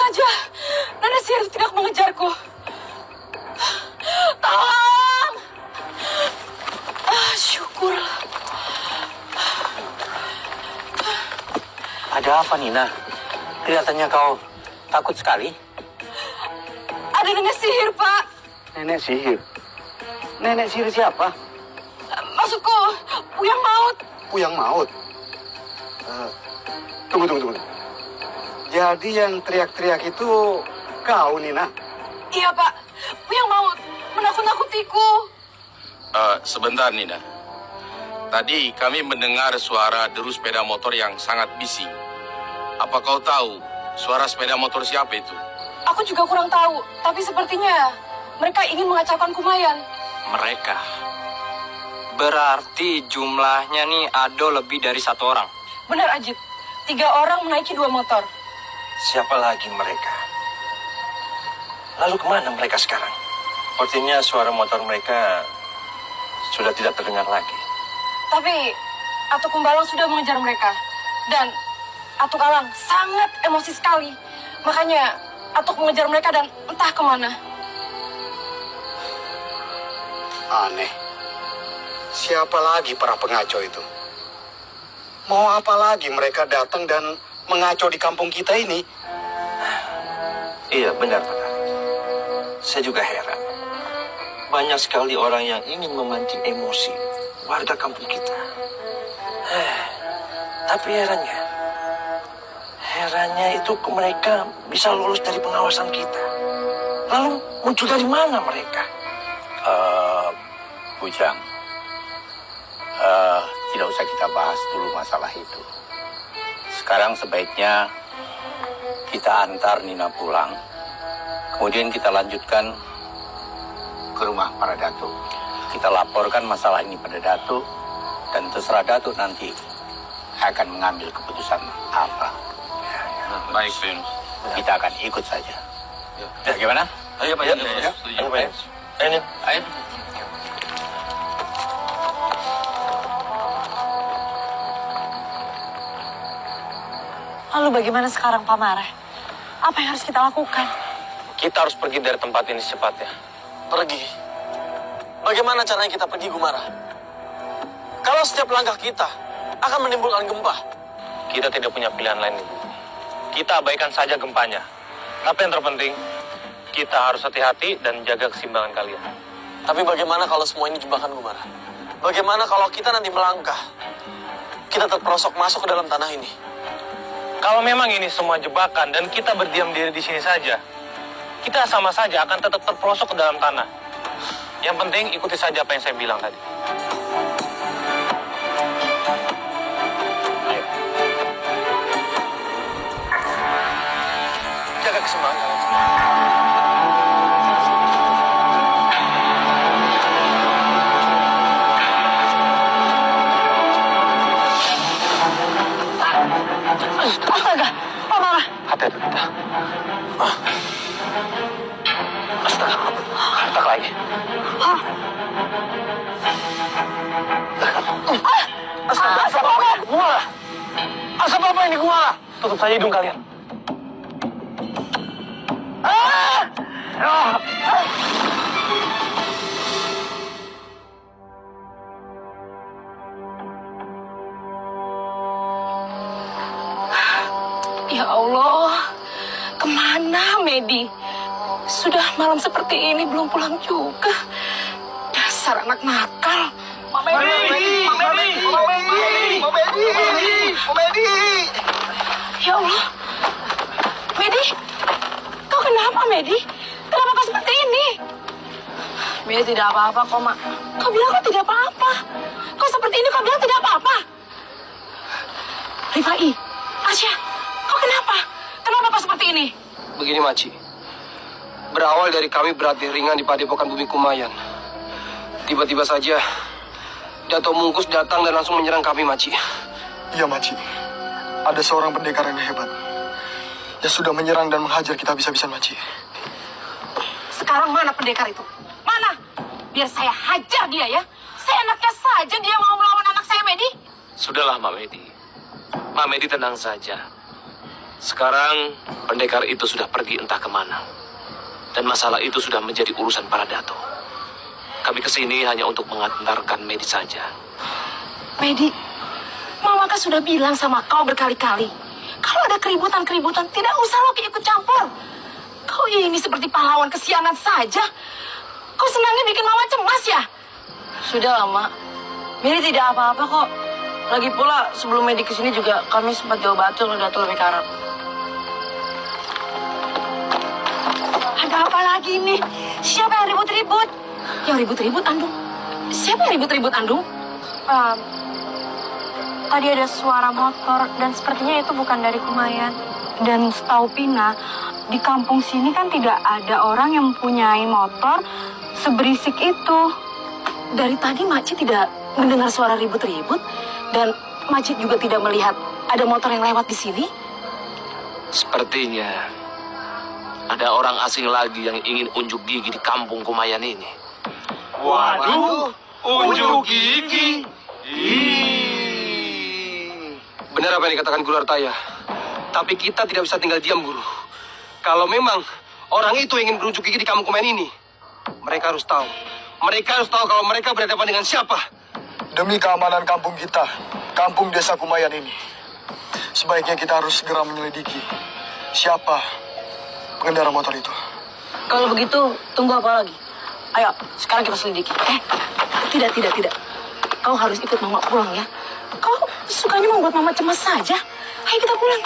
saja nenek sihir tidak mengejarku. Tolong! Syukurlah. Ada apa, Nina? Kelihatannya kau takut sekali. Ada nenek sihir, Pak. Nenek sihir? Nenek sihir siapa? Maksudku, Puyang Maut. Puyang Maut? Tunggu. Jadi yang teriak-teriak itu kau, Nina? Iya, Pak. Puyang Maut menakut-nakutiku. Sebentar, Nina. Tadi kami mendengar suara deru sepeda motor yang sangat bising. Apa kau tahu suara sepeda motor siapa itu? Aku juga kurang tahu, tapi sepertinya mereka ingin mengacaukan Kumayan. Mereka? Berarti jumlahnya nih ada lebih dari 1 orang. Benar, Ajit. 3 orang menaiki 2 motor. Siapa lagi mereka? Lalu kemana mereka sekarang? Sepertinya suara motor mereka sudah tidak terdengar lagi. Tapi Atuk Kumbalang sudah mengejar mereka. Dan Atuk Alang sangat emosi sekali. Makanya Atuk mengejar mereka dan entah kemana. Aneh. Siapa lagi para pengacau itu? Mau apa lagi mereka datang dan mengacau di kampung kita ini? Iya, benar, Pak. Saya juga heran. Banyak sekali orang yang ingin memancing emosi warga kampung kita. Tapi herannya itu mereka bisa lolos dari pengawasan kita. Lalu muncul dari mana mereka? Bujang, tidak usah kita bahas dulu masalah itu. Sekarang sebaiknya kita antar Nina pulang. Kemudian kita lanjutkan ke rumah para datuk. Kita laporkan masalah ini pada datuk. Dan terserah datuk nanti akan mengambil keputusan apa. Baik, Pim. Kita akan ikut saja. Bagaimana? Ayo, Pak. Ayo, Pak. Ayo. Lalu bagaimana sekarang, Pak Mareh? Apa yang harus kita lakukan? Kita harus pergi dari tempat ini secepatnya. Pergi? Bagaimana caranya kita pergi, Gumara? Kalau setiap langkah kita akan menimbulkan gempa. Kita tidak punya pilihan lain, Ibu. Kita abaikan saja gempanya. Tapi yang terpenting, kita harus hati-hati dan jaga keseimbangan kalian. Tapi bagaimana kalau semua ini jebakan, Gumara? Bagaimana kalau kita nanti melangkah? Kita terperosok masuk ke dalam tanah ini. Kalau memang ini semua jebakan dan kita berdiam diri di sini saja, kita sama saja akan tetap terperosok ke dalam tanah. Yang penting ikuti saja apa yang saya bilang tadi. Ayo. Jaga keseimbangan kalian semua. Astaga, Pak Mareh. Hati-hati kita. Astaga, tak lagi. Astaga, asap apa ini? Gua. Asap apa ini gua? Tutup saja hidung kalian. Ya Allah, kemana Medi? Sudah malam seperti ini belum pulang juga. Dasar anak nakal. Ya Allah, Medi, kau kenapa Medi? Kenapa kau seperti ini? Medi tidak apa-apa kok, Mak. Kau bilang kau tidak apa-apa. Kau seperti ini kau bilang tidak apa-apa. Rifai, Asya, kau kenapa? Kenapa kau seperti ini? Begini, Maci. Berawal dari kami berlatih ringan di Padepokan Bumi Kumayan. Tiba-tiba saja, Dato Mungkus datang dan langsung menyerang kami, Maci. Iya, Maci. Ada seorang pendekar yang hebat. Dia sudah menyerang dan menghajar kita habis-habisan, Maci. Sekarang mana pendekar itu? Mana? Biar saya hajar dia ya. Seenaknya saja dia mau melawan anak saya, Medi. Sudahlah, Mbak Medi. Mbak Medi tenang saja. Sekarang pendekar itu sudah pergi entah kemana. Dan masalah itu sudah menjadi urusan para dato. Kami kesini hanya untuk mengantarkan Medi saja. Medi, Mama kan sudah bilang sama kau berkali-kali. Kalau ada keributan-keributan, tidak usah Loki ikut campur. Kau ini seperti pahlawan kesiangan saja. Kau senangnya bikin Mama cemas ya? Sudah, Mak. Medi tidak apa-apa kok. Lagi pula sebelum Medi kesini juga kami sempat jauh batu dan Dato lebih karab. Ada apa lagi nih? Siapa yang ribut-ribut? Yang ribut-ribut Andung? Siapa yang ribut-ribut Andung? Tadi ada suara motor dan sepertinya itu bukan dari Kumayan. Dan setahu Pina, di kampung sini kan tidak ada orang yang mempunyai motor seberisik itu. Dari tadi Makcik tidak mendengar suara ribut-ribut dan Makcik juga tidak melihat ada motor yang lewat di sini. Sepertinya ada orang asing lagi yang ingin unjuk gigi di kampung Kumayan ini. Waduh, unjuk gigi. Benar apa yang dikatakan Guru Artaya. Tapi kita tidak bisa tinggal diam, Guru. Kalau memang orang itu ingin berunjuk gigi di kampung Kumayan ini, mereka harus tahu. Mereka harus tahu kalau mereka berhadapan dengan siapa. Demi keamanan kampung kita, kampung desa Kumayan ini, sebaiknya kita harus segera menyelidiki siapa pengendara motor itu. Kalau begitu, tunggu apa lagi? Ayo, sekarang kita selidiki. Tidak. Kau harus ikut Mama pulang ya. Kau sukanya membuat Mama cemas saja. Ayo kita pulang.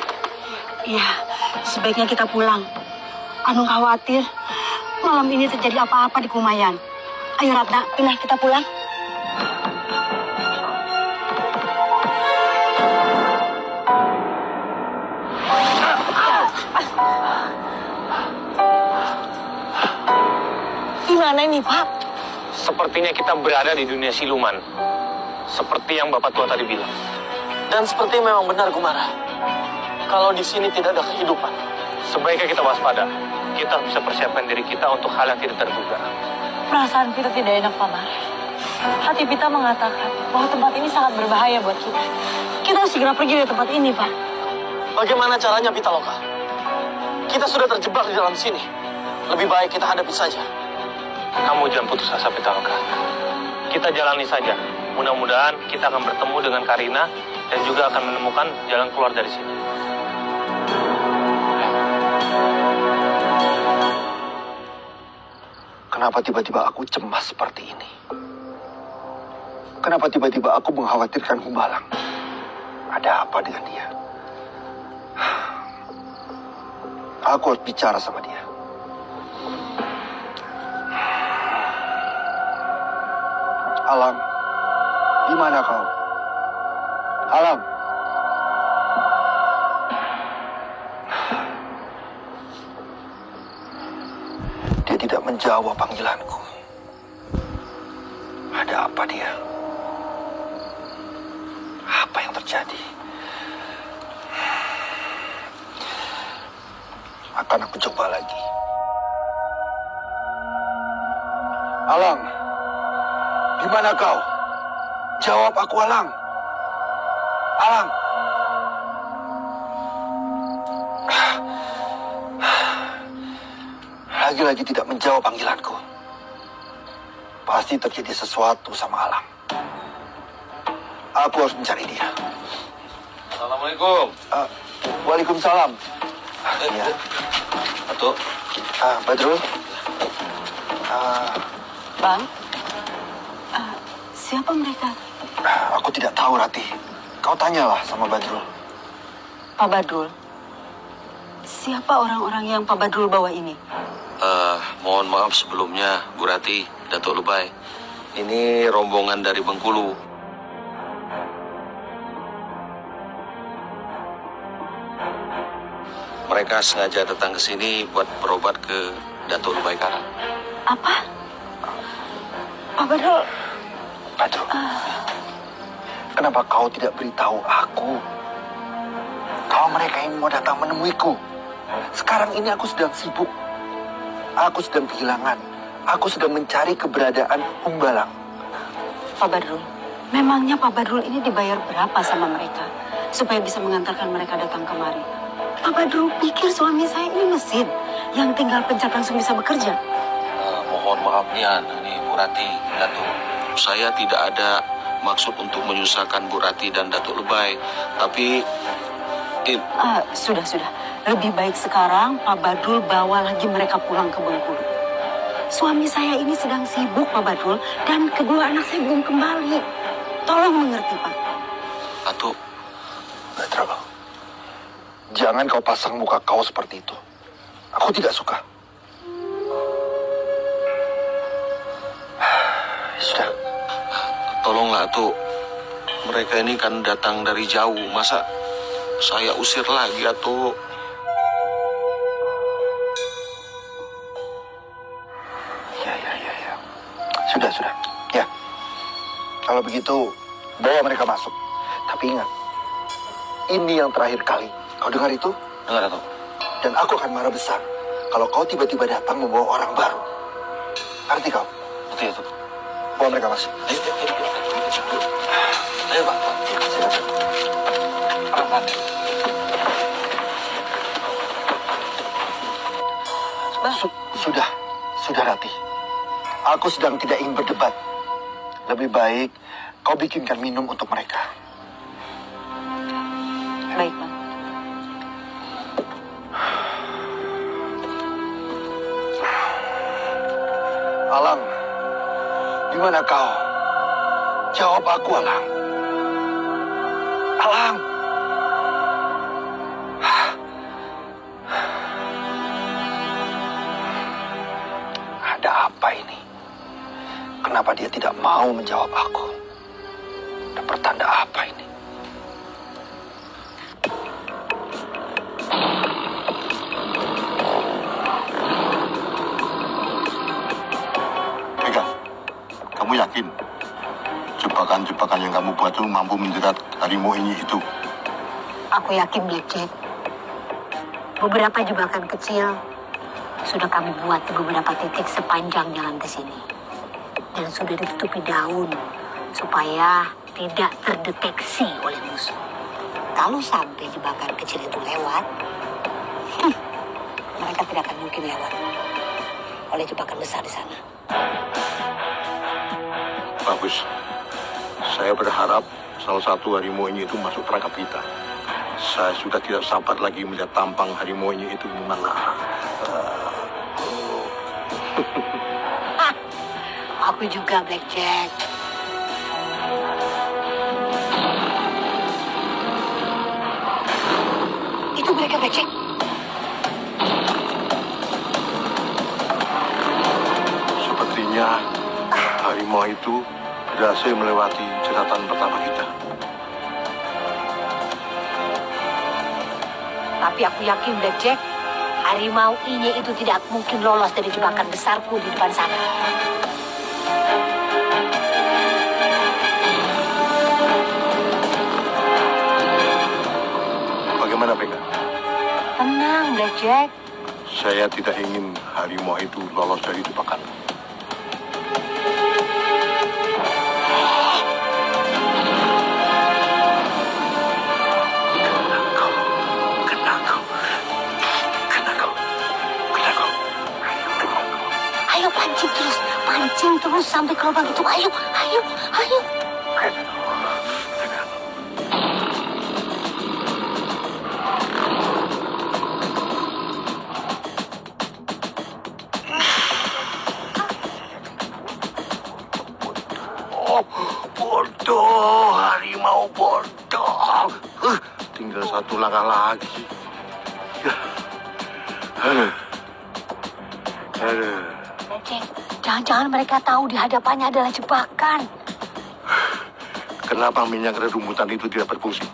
Iya, sebaiknya kita pulang. Anu khawatir malam ini terjadi apa-apa di Kumayan. Ayo Ratna, Pina, kita pulang. Gimana ini, Pak? Sepertinya kita berada di dunia siluman. Seperti yang Bapak Tua tadi bilang. Dan seperti memang benar, Kumara. Kalau di sini tidak ada kehidupan. Sebaiknya kita waspada. Kita bisa persiapkan diri kita untuk hal yang tidak terduga. Perasaan kita tidak enak, Paman. Hati kita mengatakan bahwa tempat ini sangat berbahaya buat kita. Kita harus segera pergi dari tempat ini, Pak. Bagaimana caranya, Pitaloka? Kita sudah terjebak di dalam sini. Lebih baik kita hadapi saja. Kamu jangan putus asa, Pitaloka. Kita jalani saja. Mudah-mudahan kita akan bertemu dengan Karina dan juga akan menemukan jalan keluar dari sini. Kenapa tiba-tiba aku cemas seperti ini? Kenapa tiba-tiba aku mengkhawatirkan Humbalang? Ada apa dengan dia? Aku harus bicara sama dia. Alam, di mana kau? Alam. Dia tidak menjawab panggilanku. Ada apa dia? Apa yang terjadi? Akan aku coba lagi. Alang, di mana kau? Jawab aku, Alang. Alang. Lagi-lagi tidak menjawab panggilanku. Pasti terjadi sesuatu sama Alang. Aku harus mencari dia. Assalamualaikum. Waalaikumsalam. Ya. Dato, Badrul. Bang, siapa mereka? Aku tidak tahu, Rati. Kau tanyalah sama Badrul. Pak Badrul. Siapa orang-orang yang Pak Badrul bawa ini? mohon maaf sebelumnya, Bu Rati, Dato Lebay. Ini rombongan dari Bengkulu. Mereka sengaja datang ke sini buat berobat ke Dato Lebay Karang. Apa? Pak Badrul. Badrul, kenapa kau tidak beritahu aku kalau mereka ini mau datang menemuiku? Sekarang ini aku sedang sibuk. Aku sedang kehilangan. Aku sedang mencari keberadaan Humbalang. Pak Badrul, memangnya Pak Badrul ini dibayar berapa sama mereka supaya bisa mengantarkan mereka datang kemari? Pak Badrul pikir suami saya ini mesin yang tinggal pencet langsung bisa bekerja. Mohon maaf ini Bu Rati, Datuk. Saya tidak ada maksud untuk menyusahkan Bu Rati dan Datuk Lebay. Tapi Sudah. Lebih baik sekarang Pak Badrul bawa lagi mereka pulang ke Bengkulu. Suami saya ini sedang sibuk, Pak Badrul, dan kedua anak saya belum kembali. Tolong mengerti, Pak. Datuk, Badrul, jangan kau pasang muka kau seperti itu. Aku tidak suka. Sudah. tolonglah Datuk. Mereka ini kan datang dari jauh. Masa saya usir lagi Datuk? Ya. Sudah. Ya. Kalau begitu, bawa mereka masuk. Tapi ingat, ini yang terakhir kali. Kau dengar itu? Dengar Datuk. Dan aku akan marah besar kalau kau tiba-tiba datang membawa orang baru. Ngerti kau? Ngerti Datuk. Bawa mereka masuk. Ayo Pak. Silakan. Sudah Rati. Aku sedang tidak ingin berdebat. Lebih baik kau bikinkan minum untuk mereka. Baik, Pak. Alang, di mana kau? Jawab aku, Alang. Alang. Ada apa ini? Kenapa dia tidak mau menjawab aku? Ada pertanda apa ini? Vega, kamu yakin jebakan-jebakan yang kamu buat itu mampu menjerat harimau ini itu? Aku yakin, Blackjack. Beberapa jebakan kecil sudah kami buat di beberapa titik sepanjang jalan ke sini. Dan sudah ditutupi daun supaya tidak terdeteksi oleh musuh. Kalau sampai jebakan kecil itu lewat, mereka tidak akan mungkin lewat oleh jebakan besar di sana. Bagus. Saya berharap salah satu harimau ini itu masuk perangkap kita. Saya sudah tidak sabar lagi melihat tampang harimau ini itu gimana. Aku juga, Blackjack. Itu mereka, Blackjack. Sepertinya harimau itu berhasil melewati jeratan pertama kita. Tapi aku yakin, Blackjack, harimau ini itu tidak mungkin lolos dari jebakan besarku di depan sana. Bagaimana, Vega? Tenang, Blackjack. Saya tidak ingin harimau itu lolos dari jebakan. Ayo pancing terus sampai ke lubang itu. Ayo. Bodoh, harimau bodoh. Tinggal satu langkah lagi. Blackjack, jangan-jangan mereka tahu di hadapannya adalah jebakan. Kenapa minyak rerumputan itu tidak berfungsi?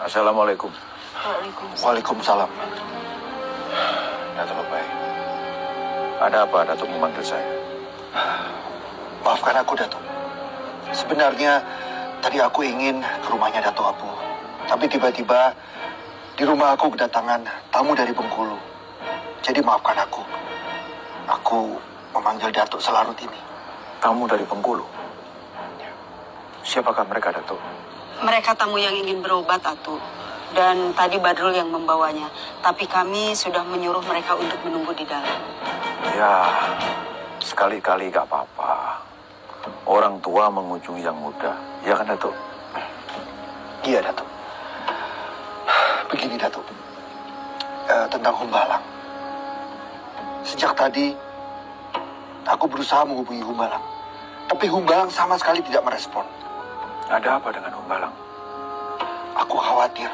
Assalamualaikum. Waalaikumsalam. Datuk Lebay. Ada apa Datuk memanggil saya? Maafkan aku, Datuk. Sebenarnya tadi aku ingin ke rumahnya Datuk Apu. Tapi tiba-tiba di rumah aku kedatangan tamu dari Bengkulu. Jadi maafkan aku. Aku memanggil Datuk selarut ini. Tamu dari Bengkulu? Siapakah mereka, Datuk? Mereka tamu yang ingin berobat, Atu. Dan tadi Badrul yang membawanya. Tapi kami sudah menyuruh mereka untuk menunggu di dalam. Ya, sekali-kali gak apa-apa. Orang tua mengunjungi yang muda. Ya kan, Datuk? Iya, Datuk. Begini, Datuk. Tentang Humbalang. Sejak tadi, aku berusaha menghubungi Humbalang. Tapi Humbalang sama sekali tidak merespon. Ada apa dengan Humbalang? Aku khawatir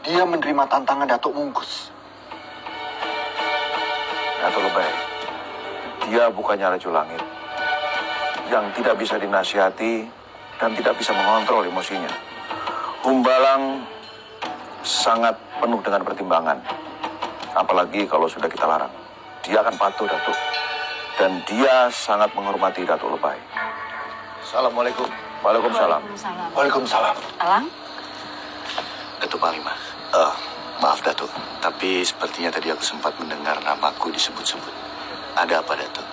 dia menerima tantangan Datuk Mungkus. Datuk Lebay, dia bukannya Raja Langit yang tidak bisa dinasihati dan tidak bisa mengontrol emosinya. Humbalang sangat penuh dengan pertimbangan. Apalagi kalau sudah kita larang. Dia akan patuh, Datuk. Dan dia sangat menghormati Datuk Lebay. Assalamualaikum. Waalaikumsalam. Waalaikumsalam. Alang? Datuk Panglima. Maaf Datuk, tapi sepertinya tadi aku sempat mendengar namaku disebut-sebut. Ada apa Datuk?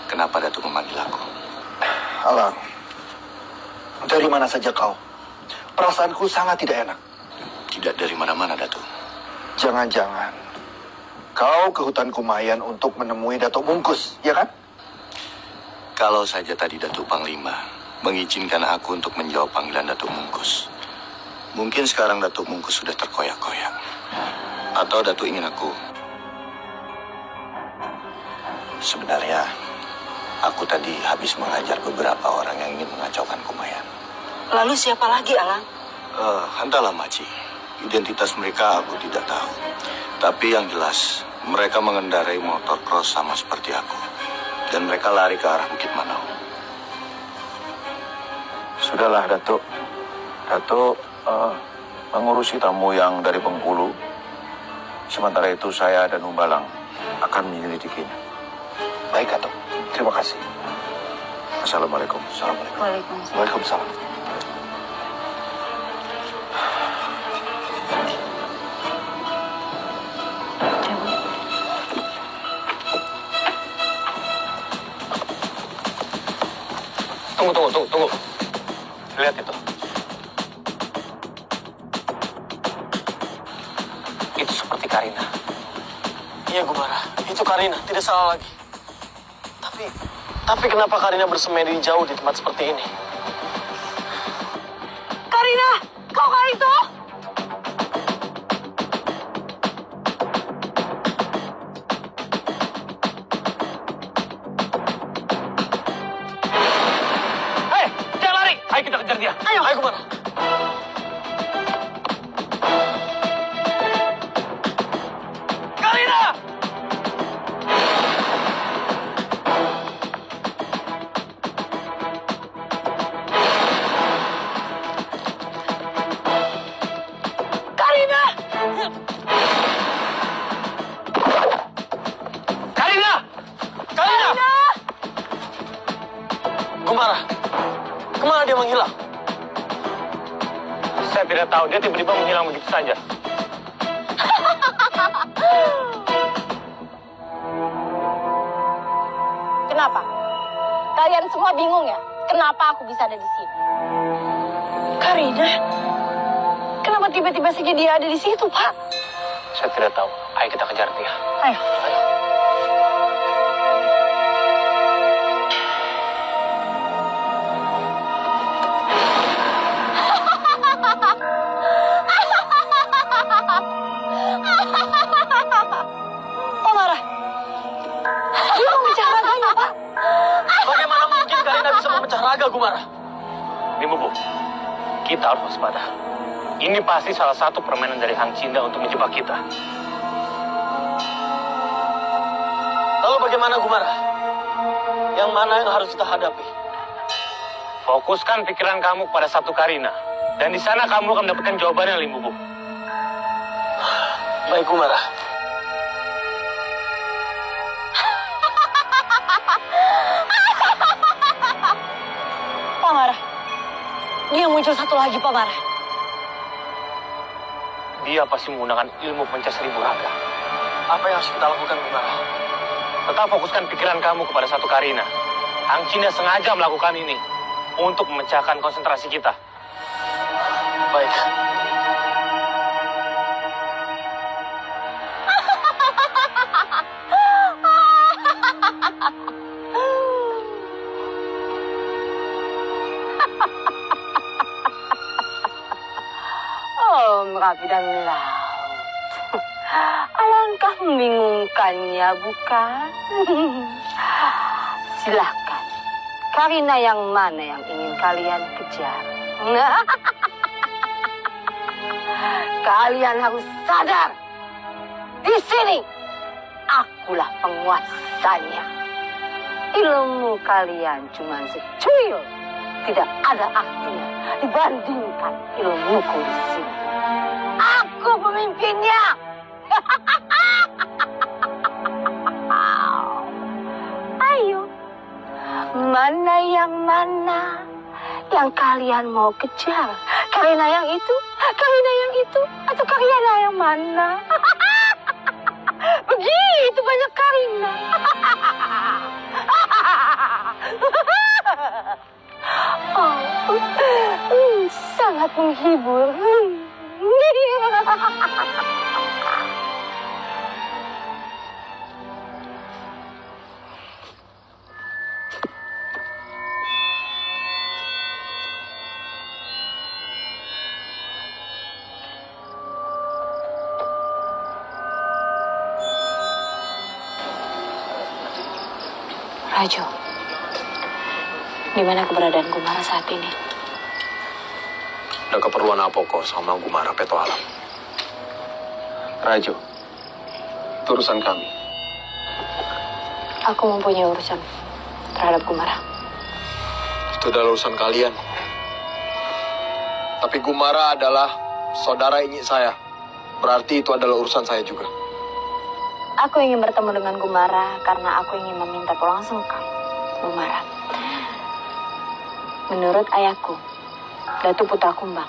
Kenapa Datuk memanggil aku? Alang, dari mana saja kau? Perasaanku sangat tidak enak. Tidak dari mana-mana Datuk. Jangan-jangan kau ke hutan Kumayan untuk menemui Datuk Mungkus, ya kan? Kalau saja tadi Datuk Panglima mengizinkan aku untuk menjawab panggilan Datuk Mungkus, mungkin sekarang Datuk Mungkus sudah terkoyak-koyak. Atau Datuk ingin aku? Sebenarnya, aku tadi habis mengajar beberapa orang yang ingin mengacaukan Kumayan. Lalu siapa lagi, Alang? Entahlah, Maci. Identitas mereka aku tidak tahu. Tapi yang jelas, mereka mengendarai motor cross sama seperti aku. Dan mereka lari ke arah Bukit Manau. Sudahlah, Datuk. Datuk mengurusi tamu yang dari Bengkulu. Sementara itu saya dan Humbalang akan menyelidikinya. Baik, Datuk. Terima kasih. Assalamualaikum. Assalamualaikum. Waalaikumsalam. Waalaikumsalam. Tunggu. Lihat itu. Itu seperti Karina. Iya, Gumara. Itu Karina, tidak salah lagi. Tapi kenapa Karina bersemedi jauh di tempat seperti ini? Karina, kau kah itu? Hei, jangan lari. Ayo kita kejar dia. Ayo Gumara. Karina! Karina! Karina! Gumara, kemana dia menghilang? Saya tidak tahu, dia tiba-tiba menghilang begitu saja. Kenapa? Kalian semua bingung ya? Kenapa aku bisa ada di sini? Karina? Kenapa tiba-tiba saja dia ada di situ, Pak? Saya tidak tahu. Ayo kita kejar dia. Ayo. Pak marah. Dia memecah raganya, Pak. Bagaimana mungkin Karina bisa memecah raga, Gumara? Limbu, kita harus waspada. Ini pasti salah satu permainan dari Hang Cinda untuk menjebak kita. Lalu bagaimana, Gumara? Yang mana yang harus kita hadapi? Fokuskan pikiran kamu pada satu Karina. Dan di sana kamu akan mendapatkan jawabannya, Limbu. Baik, Gumara. Pak marah. Dia muncul satu lagi, Pak marah. Dia pasti menggunakan ilmu pencah seribu raga. Apa yang harus kita lakukan, Gumara? Tetap fokuskan pikiran kamu kepada satu Karina. Hang Cinda sengaja melakukan ini untuk memecahkan konsentrasi kita. Baik. Oh, Merapi dan Laut. Alangkah membingungkannya, bukan? Silakan. Karina yang mana yang ingin kalian kejar? Kalian harus sadar. Di sini, akulah penguasanya. Ilmu kalian cuma secuil. Tidak ada artinya dibandingkan ilmuku di sini. Aku pemimpinnya. Ayo, mana yang kalian mau kejar? Karina yang itu, atau Karina yang mana? Begitu banyak Karina. Sangat menghibur. Rajo, di mana keberadaan Gumara saat ini? Ada keperluan apa kok sama Gumara Peto Alam? Rajo, itu urusan kami. Aku mempunyai urusan terhadap Gumara. Itu adalah urusan kalian. Tapi Gumara adalah saudara inyek saya. Berarti itu adalah urusan saya juga. Aku ingin bertemu dengan Gumara karena aku ingin meminta tulang sengkang Gumara. Menurut ayahku, Datu Putra Kumbang,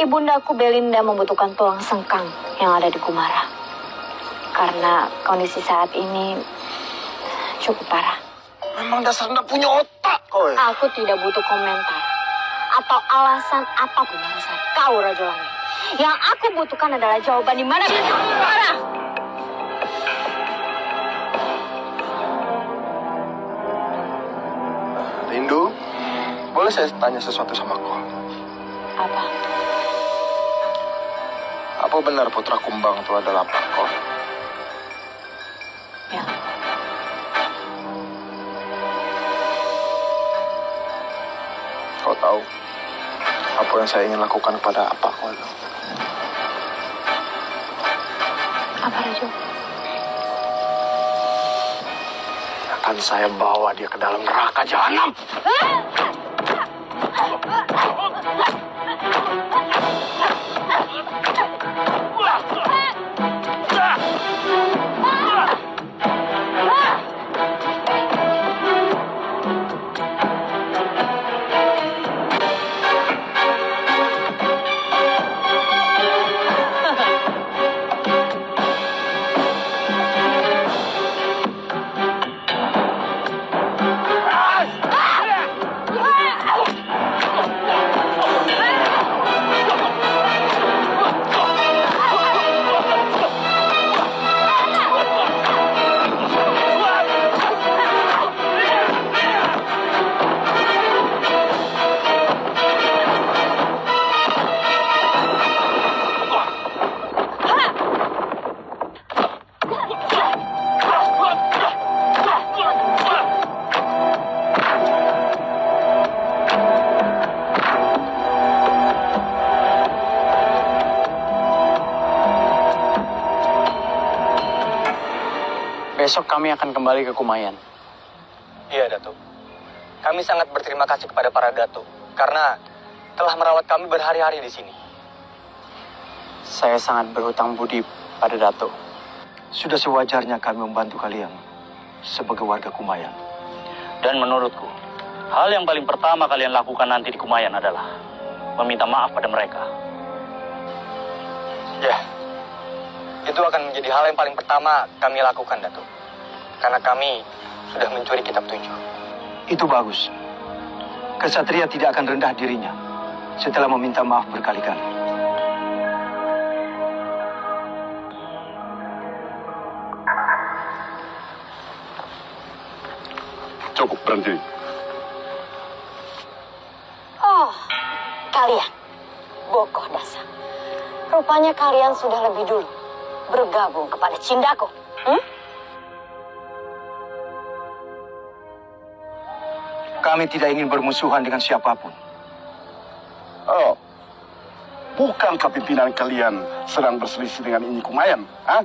ibundaku Belinda membutuhkan tulang sengkang yang ada di Gumara. Karena kondisi saat ini cukup parah. Memang dasar nggak punya otak kau ya? Aku tidak butuh komentar atau alasan apapun yang saya kau Rajo Langit. Yang aku butuhkan adalah jawaban di mana Gumara. Rindu, boleh saya tanya sesuatu sama kau? Apa? Apa benar Putra Kumbang itu adalah Pakor? Ya. Kau tahu apa yang saya ingin lakukan kepada Pakor? Apa Rajo? Akan saya bawa dia ke dalam neraka jahanam. Besok kami akan kembali ke Kumayan. Iya, Datuk. Kami sangat berterima kasih kepada para Datuk karena telah merawat kami berhari-hari di sini. Saya sangat berhutang budi pada Datuk. Sudah sewajarnya kami membantu kalian sebagai warga Kumayan. Dan menurutku, hal yang paling pertama kalian lakukan nanti di Kumayan adalah meminta maaf pada mereka. Ya, itu akan menjadi hal yang paling pertama kami lakukan, Datuk. Karena kami sudah mencuri kitab 7. Itu bagus. Kesatria tidak akan rendah dirinya setelah meminta maaf berkali-kali. Cukup, berhenti. Oh, kalian. Bokoh dasar. Rupanya kalian sudah lebih dulu bergabung kepada Cindaku. Kami tidak ingin bermusuhan dengan siapapun. Oh, bukankah pimpinan kalian sedang berselisih dengan Inyi Kumayan? Hah?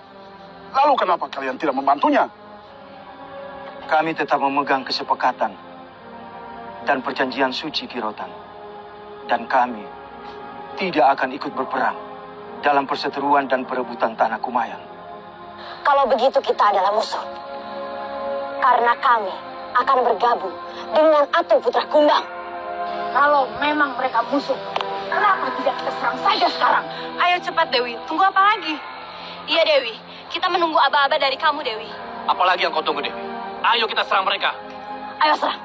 Lalu kenapa kalian tidak membantunya? Kami tetap memegang kesepakatan dan perjanjian suci Kirotan. Dan kami tidak akan ikut berperang dalam perseteruan dan perebutan tanah Kumayan. Kalau begitu kita adalah musuh. Karena kami akan bergabung dengan Atu Putra Kumbang. Kalau memang mereka musuh, kenapa tidak kita serang saja sekarang? Ayo cepat Dewi, tunggu apa lagi? Iya Dewi, kita menunggu aba-aba dari kamu Dewi. Apalagi yang kau tunggu, Dewi? Ayo kita serang mereka. Ayo serang.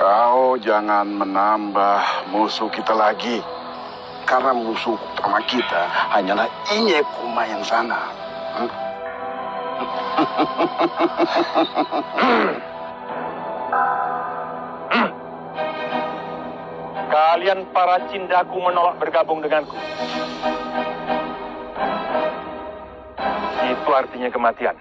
Kau jangan menambah musuh kita lagi. Karena musuh utama kita hanyalah Inyi Kumayan sana. Kalian para Cindaku menolak bergabung denganku. Itu artinya kematian.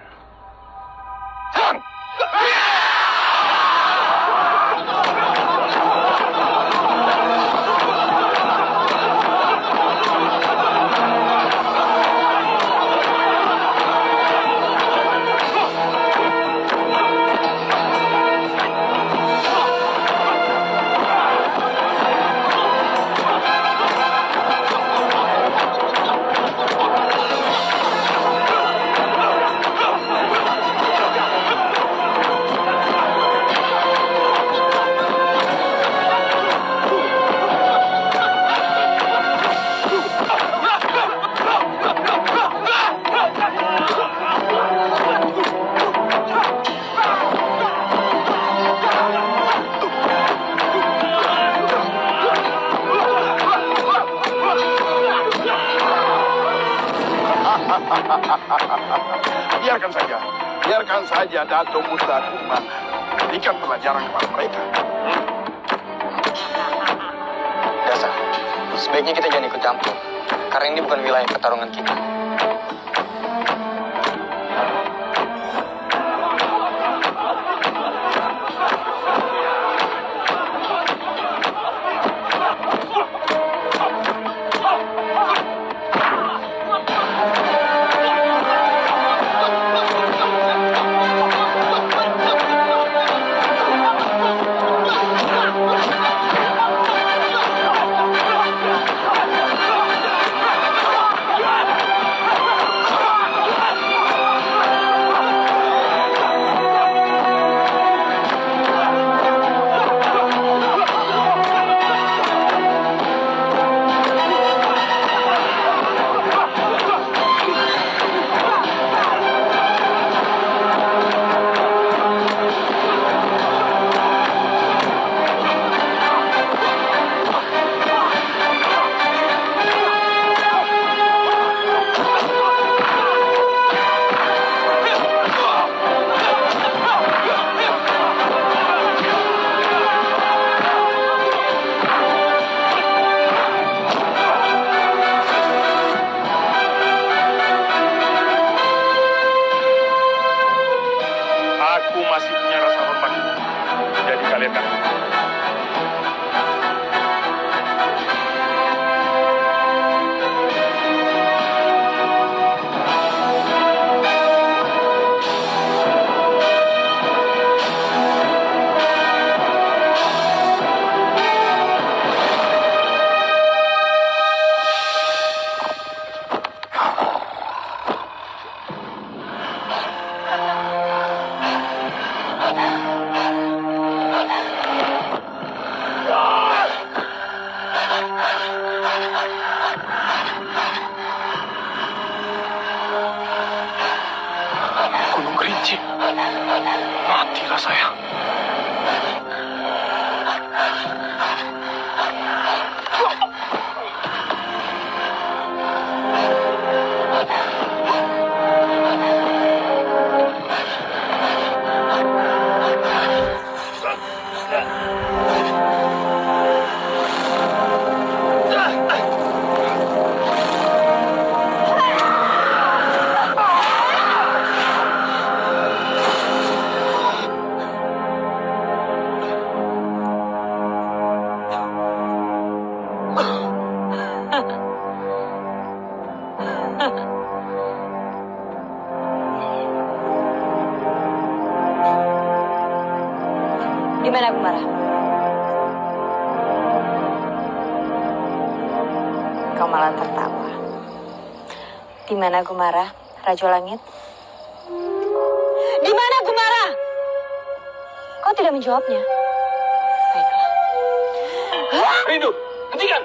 Biarkan saja Dato Putra Kumbang berikan pelajaran kepada mereka. Dasa, sebaiknya kita jangan ikut campur. Karena ini bukan wilayah pertarungan kita. Gunung Kerinci. Matilah saya. Gimana Gumara? Kau malah tertawa. Di mana Gumara, Raja Langit? Di mana Gumara? Kau tidak menjawabnya. Baiklah. Rindu, hentikan!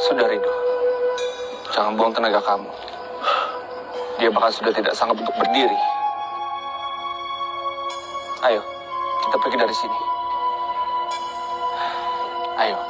Sudah Rindu, jangan buang tenaga kamu. Dia bahkan sudah tidak sanggup untuk berdiri. Ayo, kita pergi dari sini. Ayo.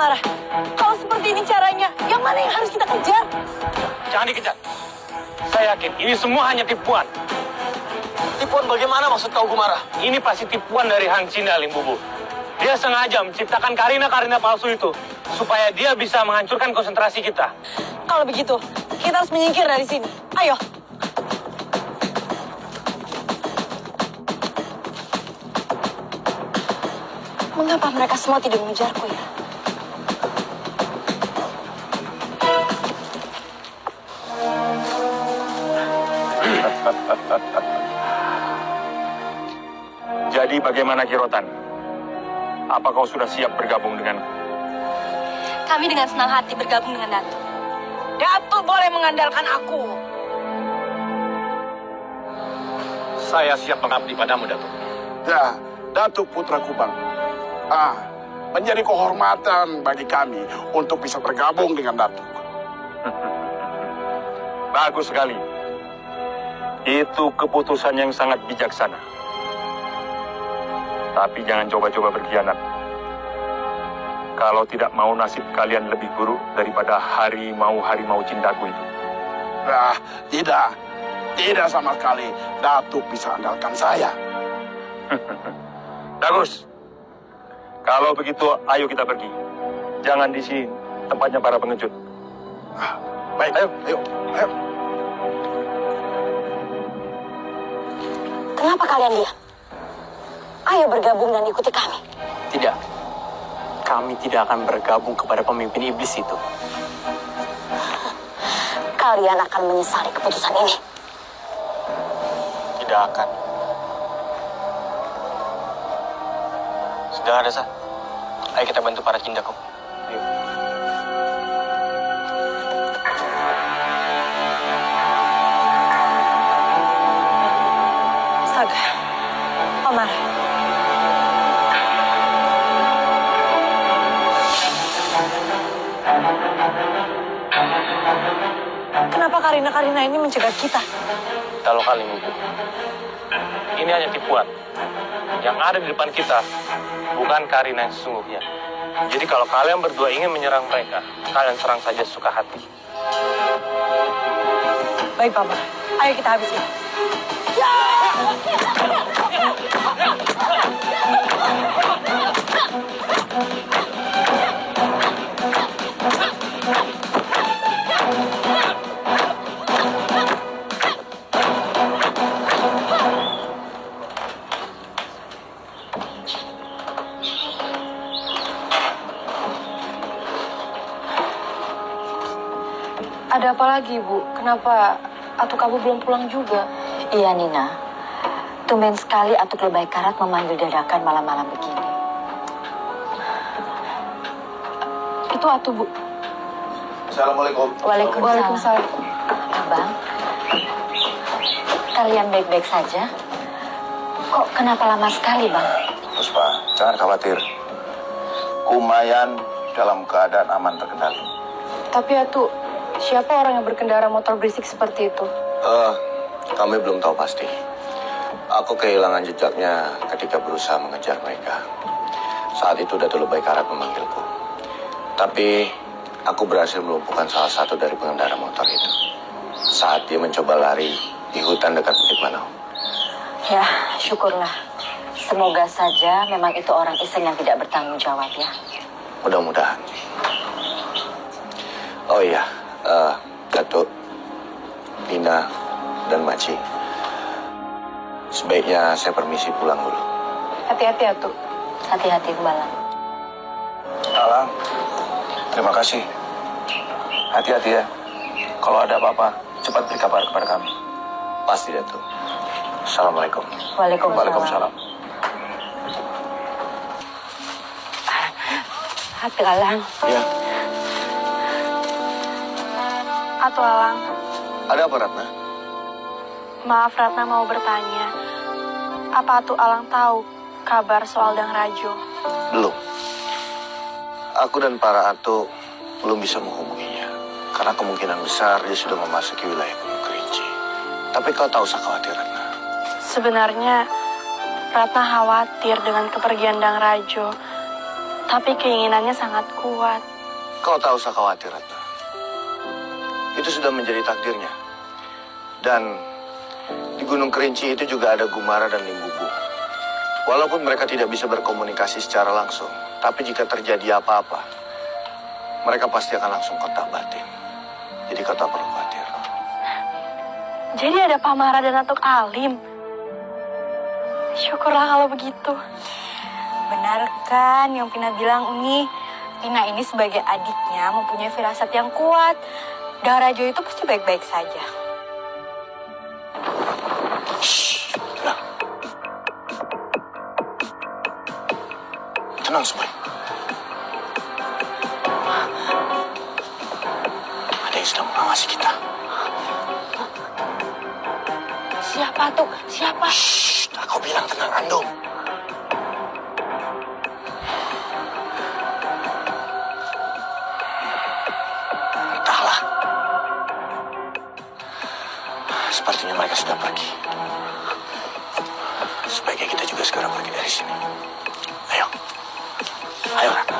Gumara, kalau seperti ini caranya, yang mana yang harus kita kejar? Jangan dikejar. Saya yakin ini semua hanya tipuan. Tipuan bagaimana maksud kau Gumara? Ini pasti tipuan dari Hang Cina, Limbubu. Dia sengaja menciptakan Karina-Karina palsu itu supaya dia bisa menghancurkan konsentrasi kita. Kalau begitu, kita harus menyingkir dari sini. Ayo. Mengapa mereka semua tidak mengejarku ya? Jadi bagaimana Kirotan? Apa kau sudah siap bergabung denganku? Kami dengan senang hati bergabung dengan Datuk. Datuk boleh mengandalkan aku. Saya siap mengabdi padamu, Datuk. Ya, Datuk Putra Kubang. Menjadi kehormatan bagi kami untuk bisa bergabung dengan Datuk. Bagus sekali. Itu keputusan yang sangat bijaksana. Tapi jangan coba-coba berkhianat. Kalau tidak mau nasib kalian lebih buruk daripada harimau-harimau cintaku itu. Tidak. Tidak sama sekali. Datuk bisa andalkan saya. Bagus. Kalau begitu, ayo kita pergi. Jangan di sini, tempatnya para pengecut. Baik, ayo. Kenapa kalian diam? Ayo bergabung dan ikuti kami. Tidak. Kami tidak akan bergabung kepada pemimpin iblis itu. Kalian akan menyesali keputusan ini. Tidak akan. Sudah ada, Sa. Ayo kita bantu para cindaku. Ayo. Astaga. Omar. Kenapa Karina-Karina ini mencegat kita? Kalau kali ini hanya tipuan. Yang ada di depan kita bukan Karina yang sesungguhnya. Jadi kalau kalian berdua ingin menyerang mereka, kalian serang saja suka hati. Baik, Papa. Ayo kita habisi. Ada apa lagi, Bu? Kenapa Atuk Abu belum pulang juga? Iya, Nina. Tumben sekali Atuk Lebay Karat memanggil dadakan malam-malam begini. Itu Atuk, Bu. Assalamualaikum. Waalaikumsalam. Abang, kalian baik-baik saja? Kok kenapa lama sekali, Bang? Puspa, jangan khawatir. Kumayan dalam keadaan aman terkendali. Tapi Atuk, siapa orang yang berkendara motor berisik seperti itu? Kami belum tahu pasti. Aku kehilangan jejaknya ketika berusaha mengejar mereka. Saat itu Datuk Lebay Karat memanggilku. Tapi aku berhasil melumpuhkan salah satu dari pengendara motor itu saat dia mencoba lari di hutan dekat Bukit Manau. Ya, syukurlah. Semoga saja memang itu orang iseng yang tidak bertanggung jawab ya. Mudah-mudahan. Oh iya, Datuk, Nina, dan Maci. Sebaiknya saya permisi pulang dulu. Hati-hati ya, Tuh. Hati-hati Balang. Alang, terima kasih. Hati-hati ya. Kalau ada apa-apa, cepat beri kabar kepada kami. Pasti, Datuk. Assalamualaikum. Waalaikumsalam. Hati Alang. Ya, Atau Alang, ada apa Ratna? maaf Ratna mau bertanya. Apa Atu Alang tahu kabar soal Dang Rajo? Belum. Aku dan para Atu belum bisa menghubunginya. Karena kemungkinan besar dia sudah memasuki wilayah Gunung Kerinci. Tapi kau tak usah khawatir, Ratna. Sebenarnya Ratna khawatir dengan kepergian Dang Rajo. Tapi keinginannya sangat kuat. Kau tak usah khawatir, Ratna. Itu sudah menjadi takdirnya. Dan di Gunung Kerinci itu juga ada Gumara dan Limbubu. Walaupun mereka tidak bisa berkomunikasi secara langsung, tapi jika terjadi apa-apa, mereka pasti akan langsung kontak batin. Jadi kau tak perlu khawatir. Jadi ada Pamara dan Atuk Alim. Syukurlah kalau begitu. Benar kan yang Pina bilang, Uni? Pina ini sebagai adiknya mempunyai firasat yang kuat. Dang Rajo itu pasti baik-baik saja. Tenang semua. Ada yang sedang mengawasi kita. Siapa tuh? Siapa? Shh, aku bilang tenang, Andung. Entahlah. Sepertinya mereka sudah pergi. Sebaiknya kita juga segera pergi dari sini. Ayo. Ayo, Raka.